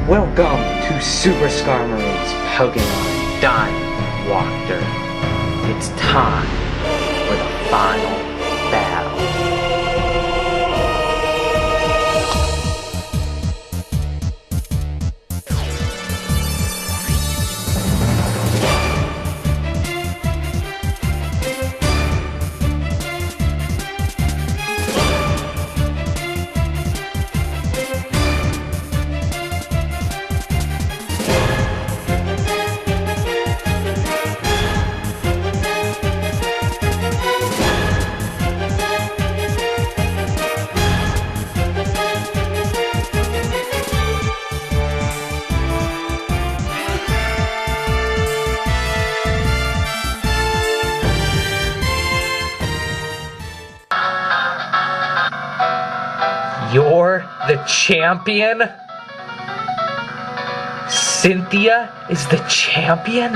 Welcome to Super Skarmory's Pokemon Diamond Walkthrough. It's time for the final battle. You're the champion? Cynthia is the champion?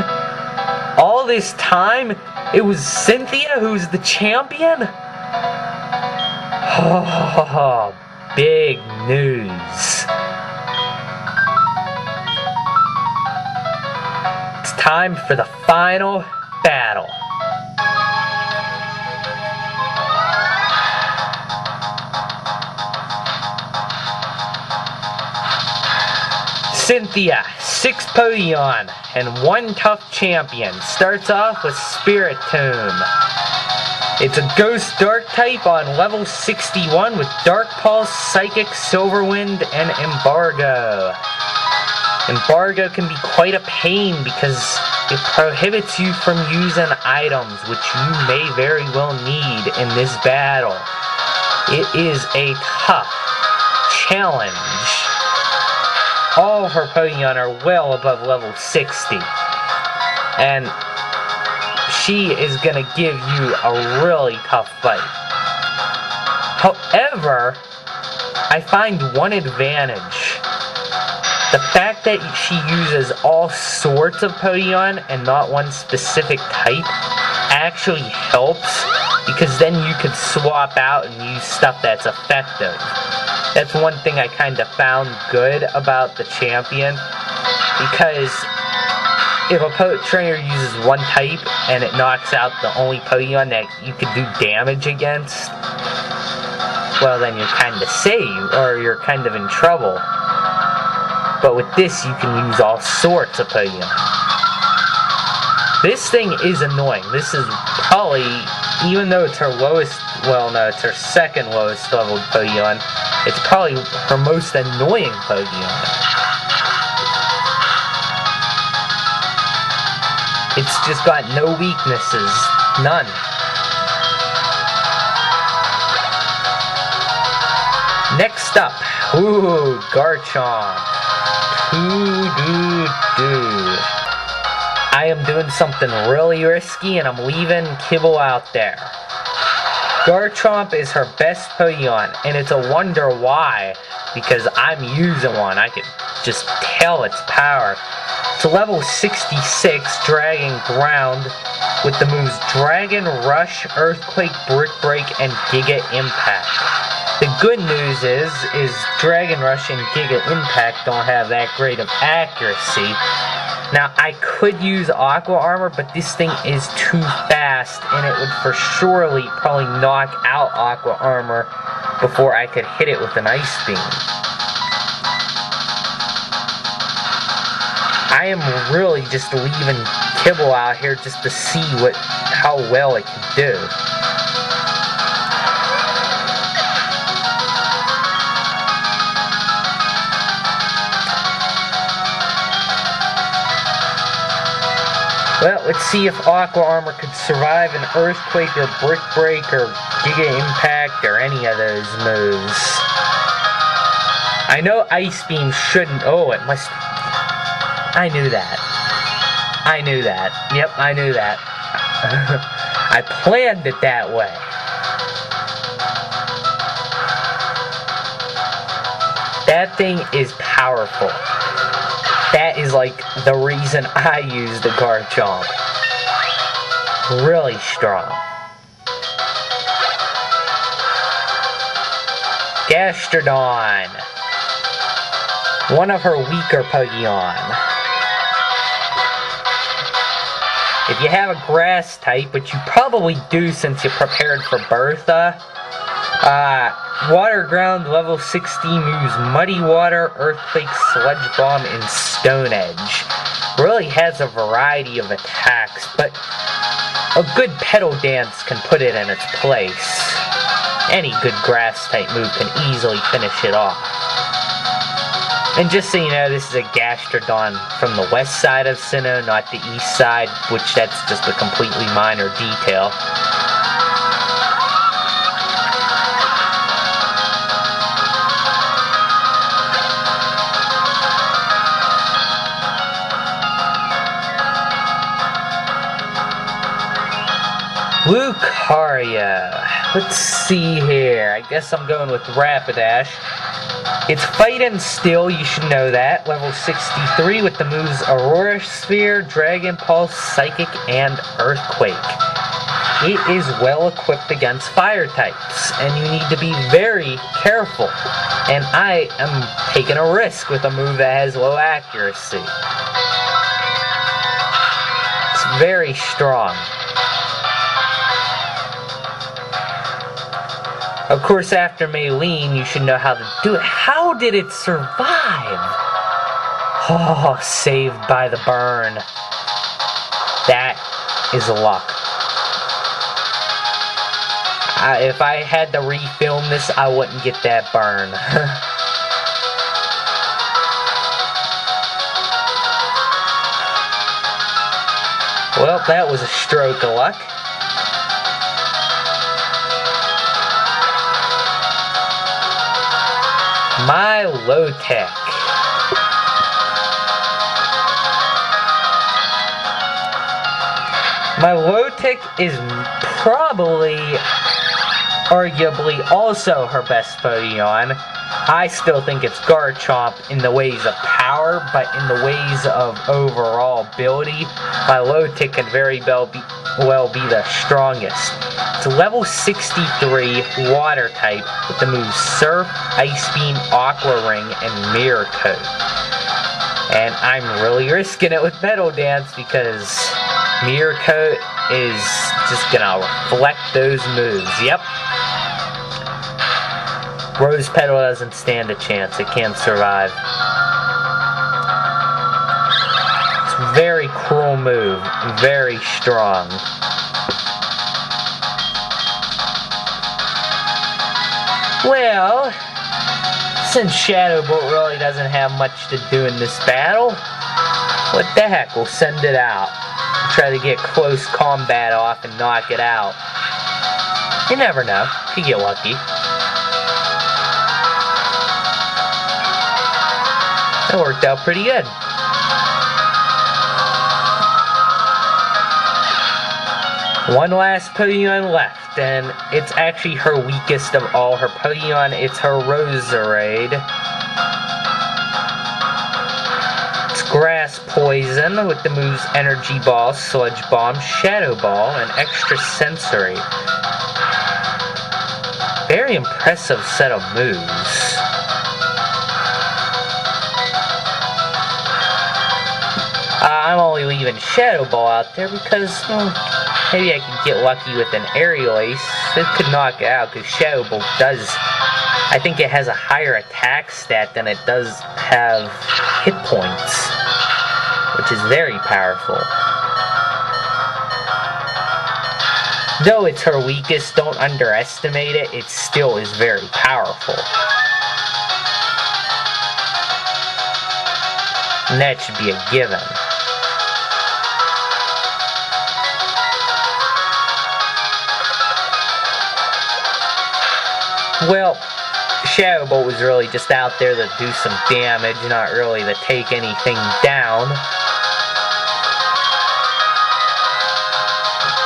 All this time, it was Cynthia who's the champion? Oh, big news. It's time for the final battle. Cynthia, 6 Pokemon, and 1 tough champion. Starts off with Spiritomb. It's a Ghost Dark type on level 61 with Dark Pulse, Psychic, Silver Wind, and Embargo. Embargo can be quite a pain because it prohibits you from using items which you may very well need in this battle. It is a tough challenge. All of her Pokemon are well above level 60. And she is going to give you a really tough fight. However, I find one advantage. The fact that she uses all sorts of Pokemon and not one specific type actually helps, because then you could swap out and use stuff that's effective. That's one thing I kind of found good about the champion, because if a trainer uses one type and it knocks out the only Pokemon that you could do damage against, well then you're kind of safe, or you're kind of in trouble. But with this you can use all sorts of Pokemon. This thing is annoying. This is probably, even though it's her lowest, well no, it's her second lowest leveled Pokemon, it's probably her most annoying Pokemon. It's just got no weaknesses. None. Next up, ooh, Garchomp. I am doing something really risky and I'm leaving Kibble out there. Garchomp is her best Pokemon, and it's a wonder why, because I'm using one. I can just tell its power. It's a level 66 Dragon Ground with the moves Dragon Rush, Earthquake, Brick Break, and Giga Impact. The good news is Dragon Rush and Giga Impact don't have that great of accuracy. Now, I could use Aqua Armor, but this thing is too fast, and it would for surely probably knock out Aqua Armor before I could hit it with an Ice Beam. I am really just leaving Kibble out here just to see how well it can do. Well, let's see if Aqua Armor could survive an Earthquake or Brick Break or Giga Impact or any of those moves. I know Ice Beam shouldn't... Oh, it must... I knew that. I knew that. Yep, I knew that. I planned it that way. That thing is powerful. That is like the reason I use the Garchomp. Really strong. Gastrodon. one of her weaker Pokemon. If you have a grass type, which you probably do since you prepared for Bertha, Water Ground level 60 moves Muddy Water, Earthquake, Sludge Bomb, and Stone Edge. Really has a variety of attacks, but a good Petal Dance can put it in its place. Any good grass type move can easily finish it off. And just so you know, this is a Gastrodon from the west side of Sinnoh, not the east side, which that's just a completely minor detail. Lucario. Let's see here. I guess I'm going with Rapidash. It's Fight and Steel, you should know that. Level 63 with the moves Aurora Sphere, Dragon Pulse, Psychic, and Earthquake. It is well equipped against fire types, and you need to be very careful. And I am taking a risk with a move that has low accuracy. It's very strong. Of course, after Maylene, you should know how to do it. How did it survive? Oh, saved by the burn. That is luck. If I had to refilm this, I wouldn't get that burn. Well, that was a stroke of luck. Milotic. Milotic is probably, arguably, also her best Pokemon. I still think it's Garchomp in the ways of power, but in the ways of overall ability, Milotic can very well be the strongest. It's a level 63 water type with the moves Surf, Ice Beam, Aqua Ring, and Mirror Coat. And I'm really risking it with Petal Dance because Mirror Coat is just gonna reflect those moves. Yep. Rose Petal doesn't stand a chance. It can't survive. It's a very cruel move. Very strong. Well, since Shadow Bolt really doesn't have much to do in this battle, what the heck, we'll send it out. Try to get close combat off and knock it out. You never know. Could get lucky. That worked out pretty good. One last Pokemon left, and it's actually her weakest of all her Pokemon. It's her Roserade. It's Grass Poison with the moves Energy Ball, Sludge Bomb, Shadow Ball, and Extrasensory. Very impressive set of moves. I'm only leaving Shadow Ball out there because maybe I could get lucky with an Aerial Ace. It could knock it out because Shadow Ball does, I think it has a higher attack stat than it does have hit points, which is very powerful. Though it's her weakest, don't underestimate it, it still is very powerful. And that should be a given. Well, Shadow Bolt was really just out there to do some damage, not really to take anything down.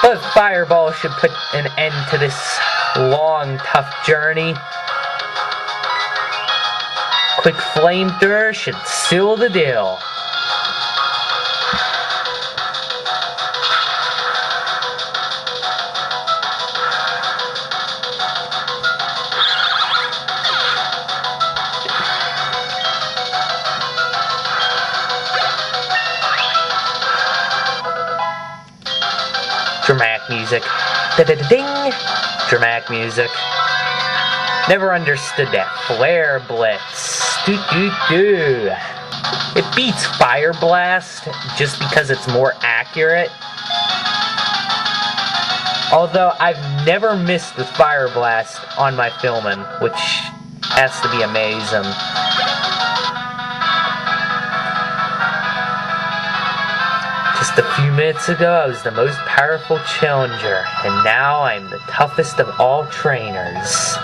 But Fireball should put an end to this long, tough journey. Quick Flamethrower should seal the deal. Dramatic music. Da-da-da-ding! Dramatic music. Never understood that. Flare Blitz. Doo-doo-doo. It beats Fire Blast just because it's more accurate. Although I've never missed with Fire Blast on my filming, which has to be amazing. Just a few minutes ago, I was the most powerful challenger, and now I'm the toughest of all trainers.